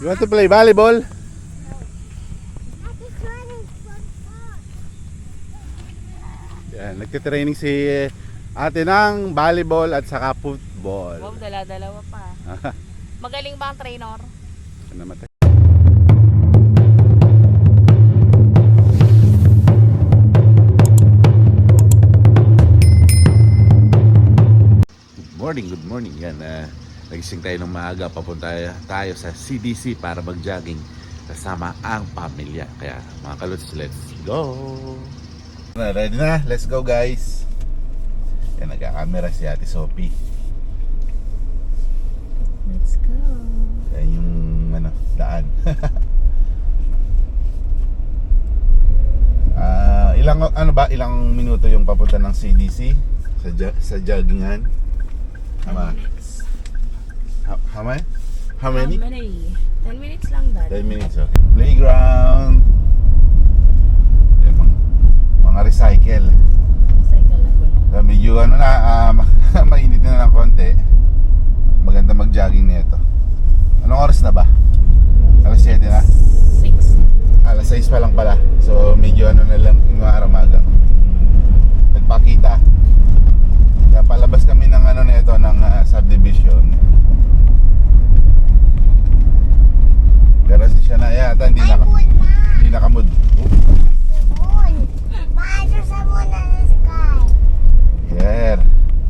You want to play volleyball? Yan, nagtitraining si ate ng volleyball at saka football. Wow, dala-dalawa pa. Magaling ba ang trainer? Namatay. Good morning. Yan, nagising tayo ng maaga, papunta tayo sa CDC para mag-jogging kasama ang pamilya. Kaya mga kaluts, let's go! Ready na? Let's go guys! Yan, nagka-camera si Ate Sophie. Let's go! Yan yung daan. Ilang minuto yung papunta ng CDC sa joggingan? How many? How many? 10 minutes lang, Dad. 10 minutes, okay. Playground. Yan, mga recycle. Recycle na gulong. Medyo mainit na ng konti. Maganda mag-jogging na ito. Anong oras na ba? Alas 7 na? 6. Alas 6 pa lang pala. So medyo na lang yung magang nagpakita. Kaya palabas kami ng nito ng subdivision. Pero si siya na yata hindi nakamod. There's a moon in the sky. Yeah.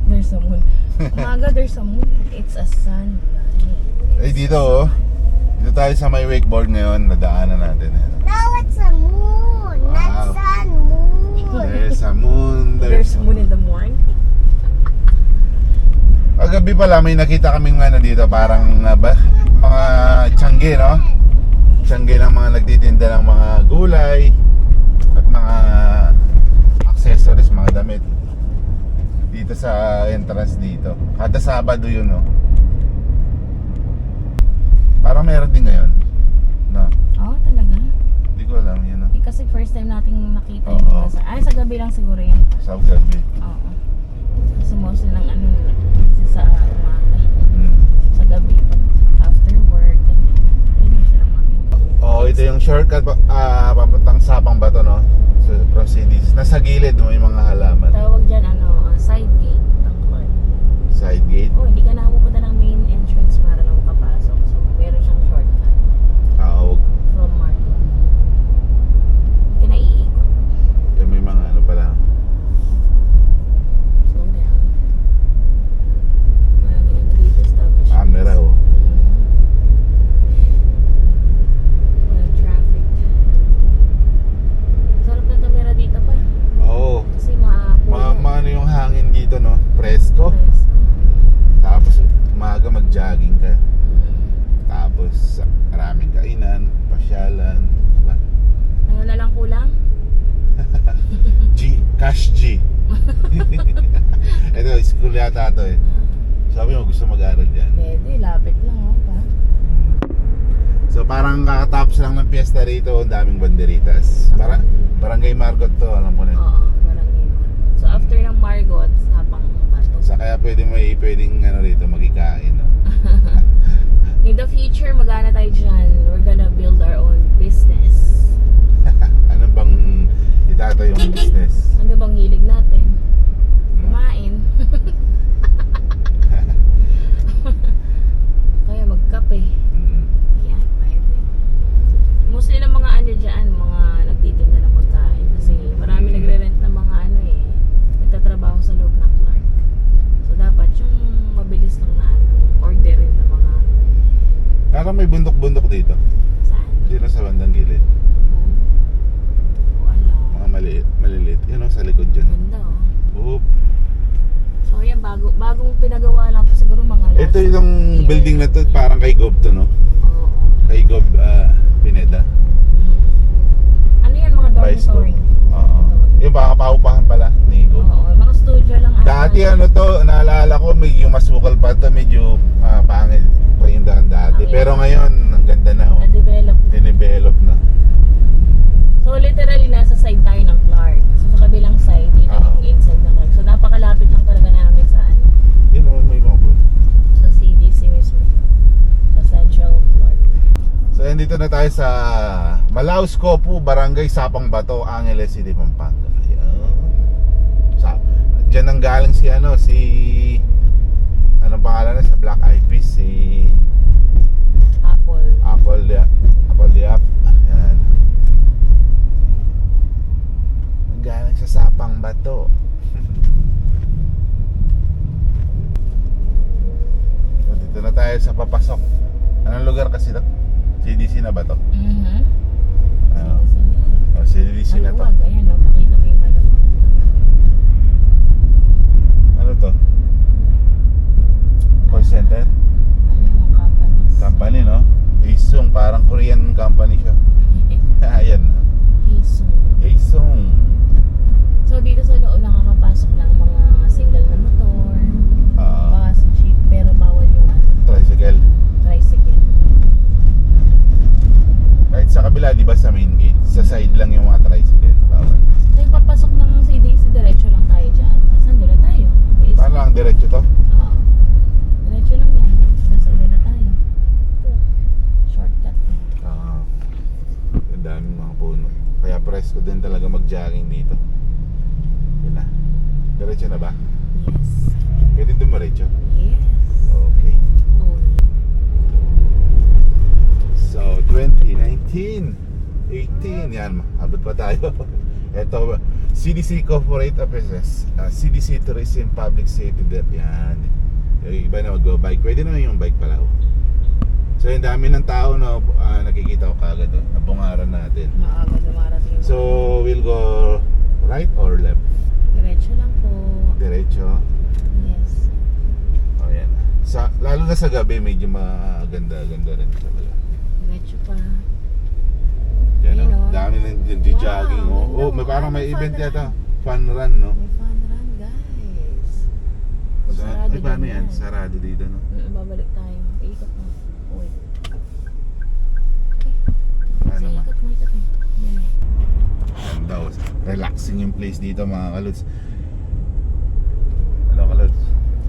There's a moon. Umaga, there's a moon. It's a sun. Dito dito tayo sa may wakeboard ngayon. Nadaanan natin. No, it's a moon. Wow. Not sun, moon. There's a moon. There's moon in the morning. Kagabi pala may nakita kaming dito parang mga tiyangge, no? Tiyangge ng mga nagtitinda ng mga gulay at mga accessories, mga damit dito sa entrance dito. Kada Sabado yun, no? Parang meron din ngayon, no? Oo, talaga. Hindi ko alam yun, no? Kasi first time nating nakita Oo. yung sa gabi lang siguro yan. Sa gabi. Oo. Kasi mostly ng sa umaga. Sa gabi, after work, hindi silang makita. Ito yung shortcut papuntang Sapang Bato, no? So, from CDC. Nasa gilid mo yung mga halaman. Tawag dyan, side gate ng Clark. Side gate. Hindi ka na pupunta ng main entrance para lang makapasok. So, meron siyang shortcut from Marco. Hindi ka na iikot. May mga pala. Slow down. Maraming dito establishments. Camera, Walang traffic. Sarap ng kamera dito pa. Oo. Kasi maapoy. Yung hangin dito, no? Presko. Tapos umaga mag-jogging ka. Tapos maraming kainan, pasyalan. Diba? Ano na lang kulang? Cash G. Ito, school yata ito eh. Sabi mo gusto mag-aaral dyan. Pwede, lapit lang pa. So parang kakatapos lang ng piyesta rito, ang daming banderitas. Barangay Margot to, alam ko na. Oo, barangay Margot. So after ng Margot, Sapang Bato. Sa kaya pwedeng rito magikain, no? In the future, magana tayo dyan. We're gonna build our own business. Ano bang itatayong business? Ano bang hilig natin? Kumain. Kaya magkape. Yan, pwede. Mostly ng mga dyan, mga nagtitinda ng pagkain. Kasi marami nagre-rent ng mga nagtatrabaho sa loob ng Clark. So dapat yung mabilis lang na orderin ng mga Parang may bundok-bundok dito. saan. Dito sa bandang gilid. Mga maliliit. Yun sa likod dyan. Ganda Oop. So yan, bagong pinagawa lang to siguro mga Ito yung building na to, parang kay Gob to, no? Oo. Kay Gob Pineda. Ano yan, mga Vice Gob. dormitory? Oo. Yung pakapaupahan pala ni Gob. Oo, mga studio lang. Dati to, naalala ko, medyo masukal pa to, medyo pangit pa yung dati. Pero ngayon, ang ganda na, oh. Na-develop na. Dinevelop na. So literally, nasa side tayo ng Clark. So sa kabilang side, yun yung inside ng Clark. So napakalapit lang talaga namin sa Yun, may mga sa CDC mismo. Sa Central Clark. nandito na tayo sa Malaus Copu, Barangay Sapang Bato, Angeles City, Pampanga. Ayan. Diyan nang galing si anong pangalan na sa Black Eyed Peas, si Apple Diap. Ayan. Galing sa Sapang Bato. So, dito na tayo sa papasok. Anong lugar kasi ito? CDC na ba to? CDC na to. Maluwag, ayan o, pakita mo yung maluwag. Ano to? Call center? Ano yung companies? Company, no? Aesung, parang Korean company siya. Ayan. Aesung. So dito sa loob nakakapasok lang mga single na motor, bus, jeep, pero bawal yung Tricycle. tricycle. Kahit sa kabila, di ba sa main gate? Sa side lang yung mga tricycle. Bawal. So yung papasok ng CDC, diretso lang tayo dyan. Nasaan doon na tayo? Paano lang, diretso to? Oo. Diretso lang yan. Nasaan doon na tayo? Shortcut. Ang daming mga puno. Kaya presko din talaga mag-jogging dito. Yun na. Diretso na ba? Yes. Pwede dumiretso? Yes. Okay. Oh, So, 2019, 18, yan, abot pa tayo. Ito, CDC Corporate Affairs, CDC Tourism Public Safety Dep, yan. Yung iba na mag-bike, pwede naman yung bike pala. So, yung dami ng tao na nakikita ko kagad, nabungaran natin. maaga dumarating yung So, we'll go right or left? diretso lang po. Diretso. Yes. Oh, yan. Lalo na sa gabi, medyo maganda-ganda rin talaga. Diretso pa. Yan, Ayun, oh. oh. Dami ng jogging. Wow, May parang may fun event run. yata. Fun run, no? May fun run, guys. Sarado Ay, paano din yan? Sarado dito, no? Babalik tayo. Ikot mo. Wait. Paano Sige, ma? ikot mo. Yan. Yan daw. Relaxing yung place dito, mga kalods. Ano, kalods?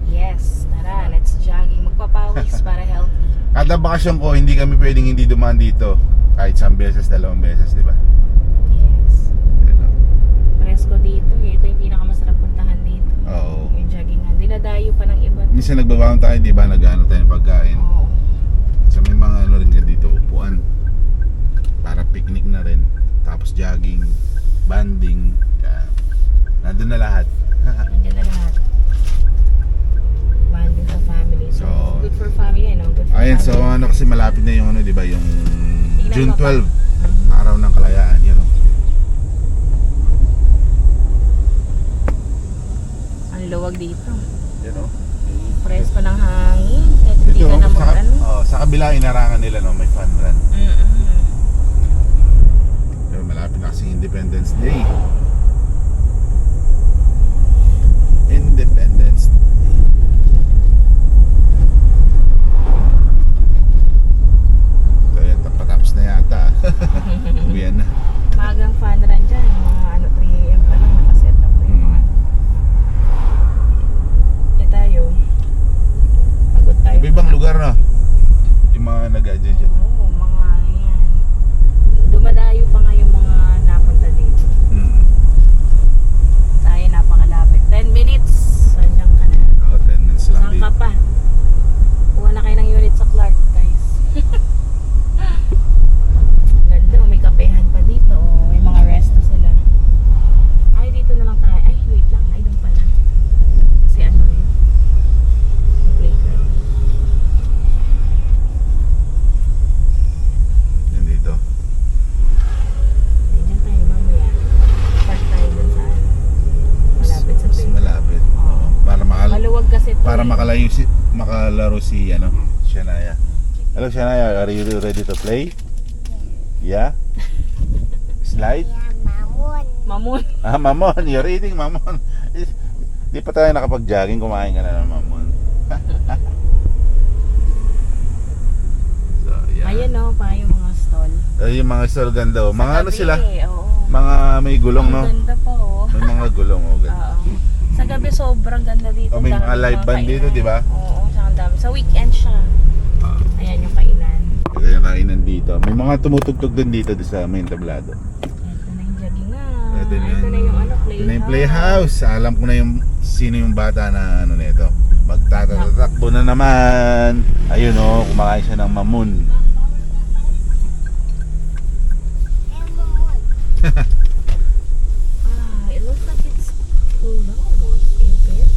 Yes, tara, let's jogging. Magpapawis para healthy. Kada bakasyon ko, hindi kami pwedeng hindi dumaan dito. Kahit isang beses, dalawang beses, di ba? Yes. Yan, no? Presko dito. Ito yung pinakamasarap puntahan dito. Oo. Yung jogging nga. Dinadayo pa ng iba. Minsan nagbabaon tayo, di ba? Nag-ano tayo ng pagkain. Oo. So may mga ano rin nga dito, upuan. Para picnic na rin. Tapos jogging, banding. Kaya, nandun na lahat. Nandiyan na lahat. Banding sa family. So, So, good for family, no? Good for Ayun, so family. ano kasi malapit na yung ano, di ba? Yung Tingnan June mo pa. 12, araw ng kalayaan. Yun, oh. Ang luwag dito. Yan, oh. Presko ng hangin. Kahit hindi Ito, ka na sa, mag-ano. sa kabila, inarangan nila, no? May fun run. Pero malapit na kasing Independence Day. Independence Day. So yan, patapos na yata. Uwian na. Magang fun run dyan. Mga 3 AM pa lang nakaset up na yung mga. Tayo. Pagod tayo. Iba-ibang lugar na. Yung mga nag-adjust dyan. Oo, mga yan. Dumadayo pa nga yung mga napunta dito. Tayo napakalapit. 10 minutes. Sandiyan ka na. 10 minutes lang Saan ka dito. pa? Kuha na kayo ng unit sa Clark, guys. Ganda, may kapehan pa dito. May mga rest na sila. Ay, dito na lang tayo. Ay, wait lang. Ay, doon pala. Kasi ano yun. Yung playground. Yan dito. Ganyan tayo mamaya. Park tayo dun sa ano. Malapit sa Mas playground. malapit. Oo. Maluwag Maluwag kasi ito. para eh. makalaro si Shania. Hello Shania, are you ready to play? Yeah? Slide? Yeah, mamon. Mamon. Mamon, you're eating mamon. Di pa tayo nakapag-jogging, kumain ka na ng mamon. So, yeah. Ayan o, pa yung mga stall. Yung mga stall ganda, oh. Mga ano Sa sila? gabi, oo. Mga may gulong, Ang no? ganda po, oh. May mga gulong, oh. Ganda. Oo. Sa gabi sobrang ganda dito. Oh, may Dami mga live band kainan. dito, di ba? Oo, tsaka ang dami. Sa weekend siya. Ah. Ayan yung kainan. Kaya kainan dito. May mga tumutugtog din dito sa main tablado. Ito na yung jogging nga. Ito na Ito na yung ano, Ito na yung playhouse. Alam ko na yung sino yung bata na ano nito. Magtatatakbo na naman. Ayun oh, kumakain siya ng mamon. It looks like it's close. Is it?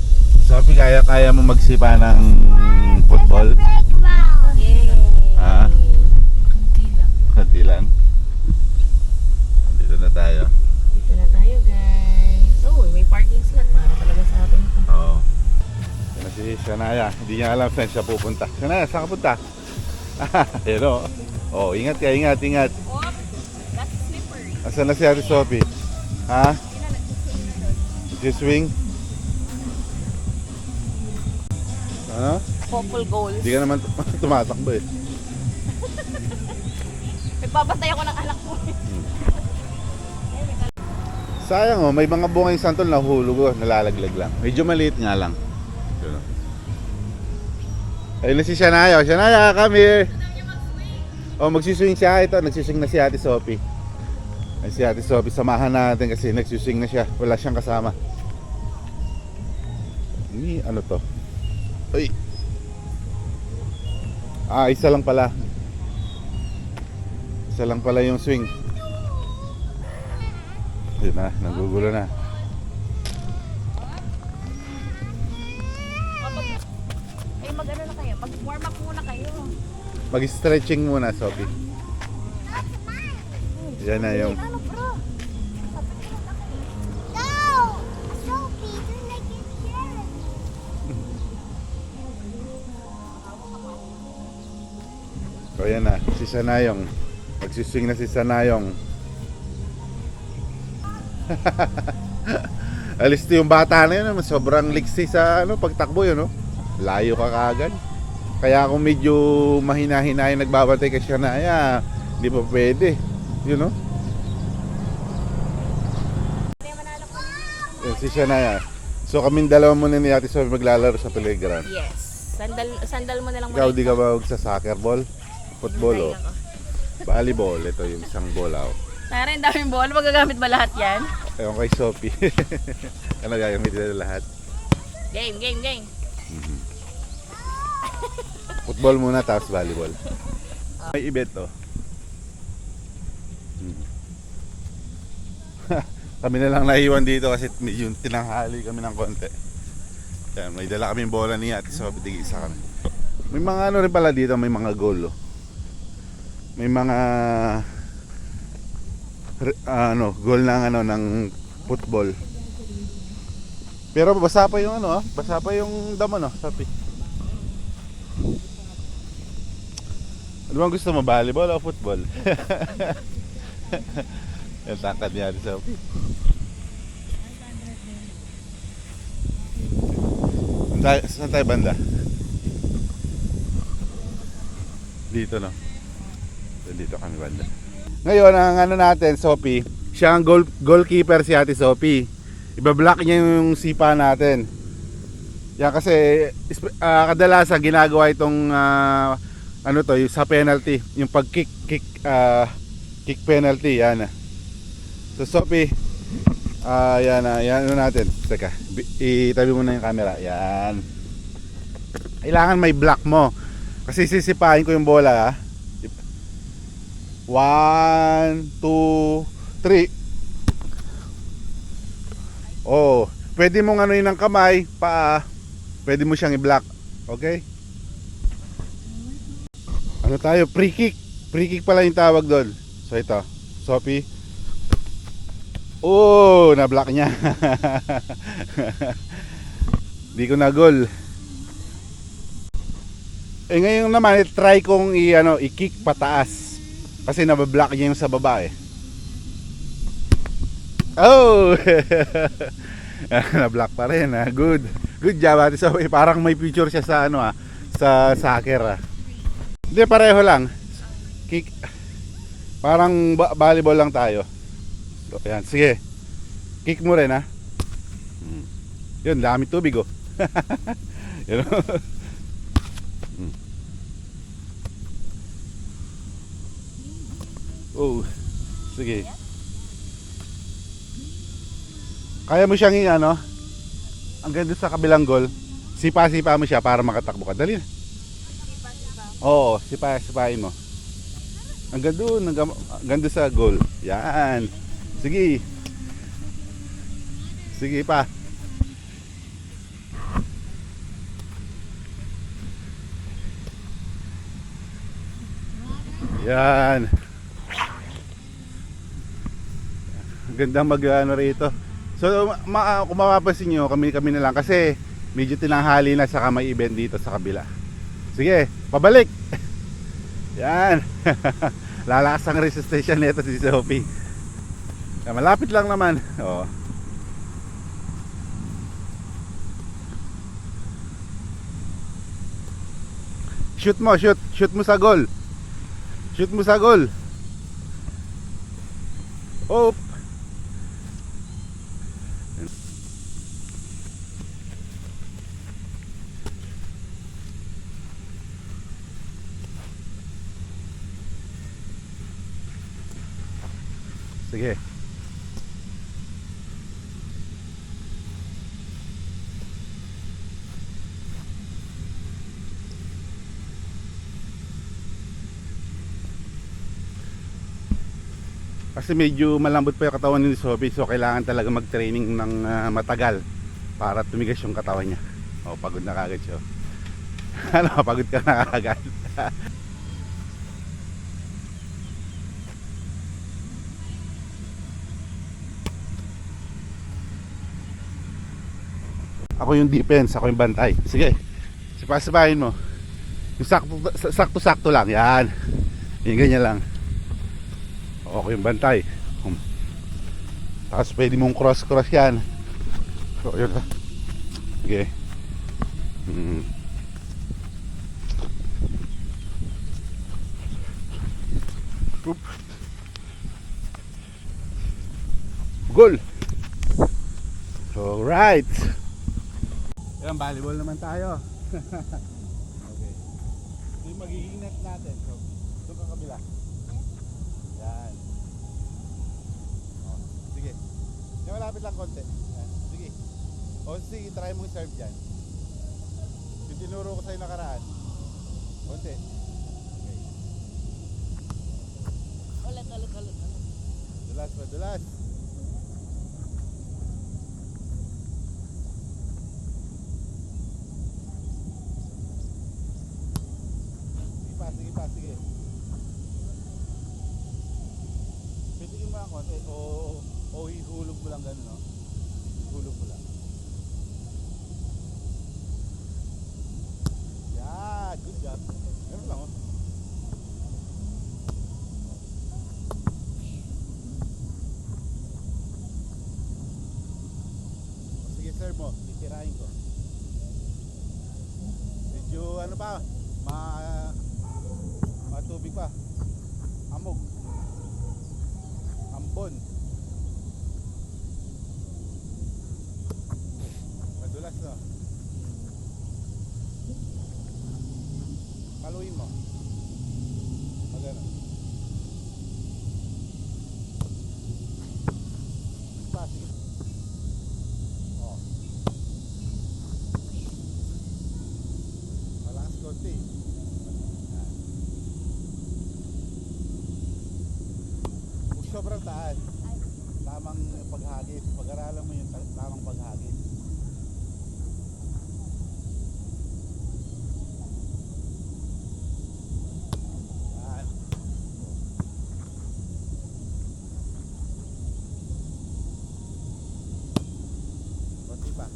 Sophie, kaya mo magsipa ng football? Yay! Ah? Kunti lang. Kunti lang. Dito na tayo. Dito na tayo, guys. Oh, may parking slot. Para talaga sa atin ito. Oo. Yan na si Shania. Hindi niya alam saan siya pupunta. Shania, saan ka punta? Ayun o. Oh, ingat ka, ingat. Oh, that's slippery. Asan na si Ate Sophie? Ha? Swing? Ano? Couple goals. Hindi ka naman tumatakbo eh. Nagpapatay ako ng anak mo. Sayang oh, may mga bungay santol na hulog oh, nalalaglag lang. Medyo maliit nga lang. Yun, oh. Ayun na si Shania. Shania, come here. Oh, magsiswing siya. Ito, nagsiswing na si Ate Sophie. Ay, si Ate Sophie, samahan natin kasi nagsiswing na siya. Wala siyang kasama. Ano to? Uy. Ah, isa lang pala. Isa lang pala yung swing. Yun na, nagugulo na. Ay, mag-ano na kayo? Mag-warm up muna kayo. Mag-stretching muna, Sophie. Yan na yung... Ano bro? No! Sophie, you're like a carrot. O yan na, si Sanayong. Magsiswing na si Sanayong. Alis yung bata na yun, sobrang liksi sa pagtakbo yun, no? Layo ka kaagad. Kaya kung medyo mahina-hina yung nagbabantay kay Shania, hindi pa pwede. Yun, no? Yan, si Shania. So kaming dalawa muna ni Ate Sophie maglalaro sa playground. Yes. Sandal mo na lang Ikaw muna. di ka ba sa soccer ball? Football, oh. Volleyball, ito yung isang bola, oh. Tara, ang daming bola. Magagamit ba lahat yan? Ewan kay Sophie. Ano gagamit nila lahat? Game. Football muna tapos volleyball. May ibet to. Kami na lang naiwan dito kasi medyo tinanghali kami ng konti. Yan, may dala kaming bola ni Ate Sophie, tig-isa kami. May mga ano rin pala dito, may mga goal, oh. May mga goal ng football. Pero basa pa yung basa pa yung damo, no, Sophie. Ano bang gusto mo, volleyball o football? Yung tangkad niya, Sophie. Saan tayo banda? Dito, no? Dito kami banda. Ngayon, ang natin, Sophie, siya ang goalkeeper si Ate Sophie. Ibablock niya yung sipa natin. Yan kasi kadalasan ginagawa itong yung sa penalty, yung pag-kick penalty, yan. So Sophie, yan natin. Teka, itabi mo na yung camera. Yan. Kailangan may block mo. Kasi sisipahin ko yung bola, ha. 1, 2, 3. Oh, pwede mong yun ng kamay, paa. Pwede mo siyang i-block. Okay? Ano tayo? Free kick. Free kick pala yung tawag doon. So ito, Sophie. Oh, na-block niya. Di ko na goal. Eh ngayon naman, try kong i-kick pataas. Kasi nabablock niya yung sa baba eh. Oh! Na-block pa rin, ha. Good. Good job, Ate Sophie. Parang may future siya sa sa soccer, Hindi, pareho lang. Kick. Parang volleyball lang tayo. So, ayan. Sige. Kick mo rin, ha. Yun, dami tubig, oh. Yun, Oh, sige. Kaya mo siyang ano? Ang ganda sa kabilang goal. Sipa-sipa mo siya para makatakbo ka. Dali na. Oo, sipain mo. Ang ganda sa goal. Yan. Sige. Sige pa. Yan. Ang ganda mag ano rito. So kung mapapansin nyo, kami na lang kasi medyo tinanghali na saka may event dito sa kabila. Sige, pabalik. Yan. Lalakas ang resistensya nito si Sophie. Malapit lang naman. Oh. Shoot mo, shoot mo sa goal. Shoot mo sa goal. Oh. Sige. Kasi medyo malambot pa yung katawan ni Sophie, so kailangan talaga mag-training ng matagal para tumigas yung katawan niya. Oh, pagod na kagad siya. Ano, pagod ka na kagad. Ako yung defense, ako yung bantay. Sige, sipahin mo. Yung sakto-sakto lang, yan. Yung ganyan lang. Ako yung bantay. Tapos pwede mong cross yan. So, yun. Sige. Oop. Goal. Alright. Yan, volleyball naman tayo. Okay. Ito yung magiging net natin. So, doon ka kabila. Yan. Oh, sige. Yan, malapit lang konti. Yan. Sige. O sige, try mong serve dyan. Yung tinuro ko sa'yo nakaraan. Konti. Okay. Ulit. Dulas pa, dulas. Sige. Pitigin mo lang konti o ihulog mo lang gano'n, no? Ihulog mo lang. Yeah, good job. Ganun lang, oh. Sige, serve mo. Titirahin ko. Medyo ano pa, matubig pa. Amog. Ambon. Madulas, no? Paluin mo. Magano. Sige. Oh. Malakas konti. Sobrang taas. Tamang paghagis. Pag-aralan mo yung tamang paghagis. Yan. Konti pa.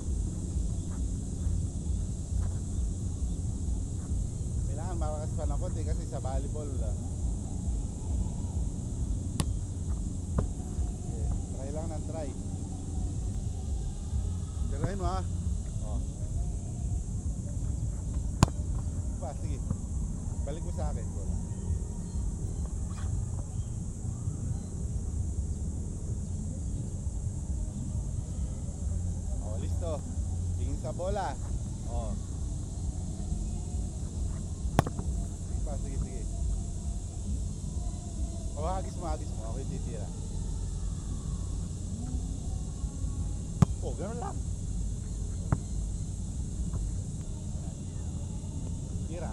Kailangan malakas pa ng konti kasi sa volleyball try. Tirahin mo, ha. Oh. Sige. Balik mo sa akin. Oh, listo. Tingin sa bola. Oh. Sige. Oh, agis mo. Ako yung titira. Oh, ganun lang. Tira.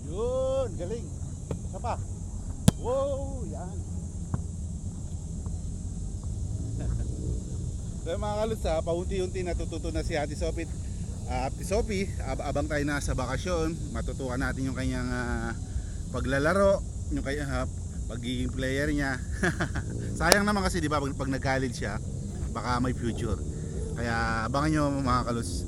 Yun, galing. Isa pa. Wow, yan. So mga kaluts ha, paunti-unti natututo na si Ate Sophie. Ate Sophie, abang tayo na sa bakasyon, matutukan natin yung kanyang paglalaro, yung kanyang pagiging player niya. Sayang naman kasi 'di ba pag nag-college siya, baka may future. Kaya abangan nyo mga kaluts.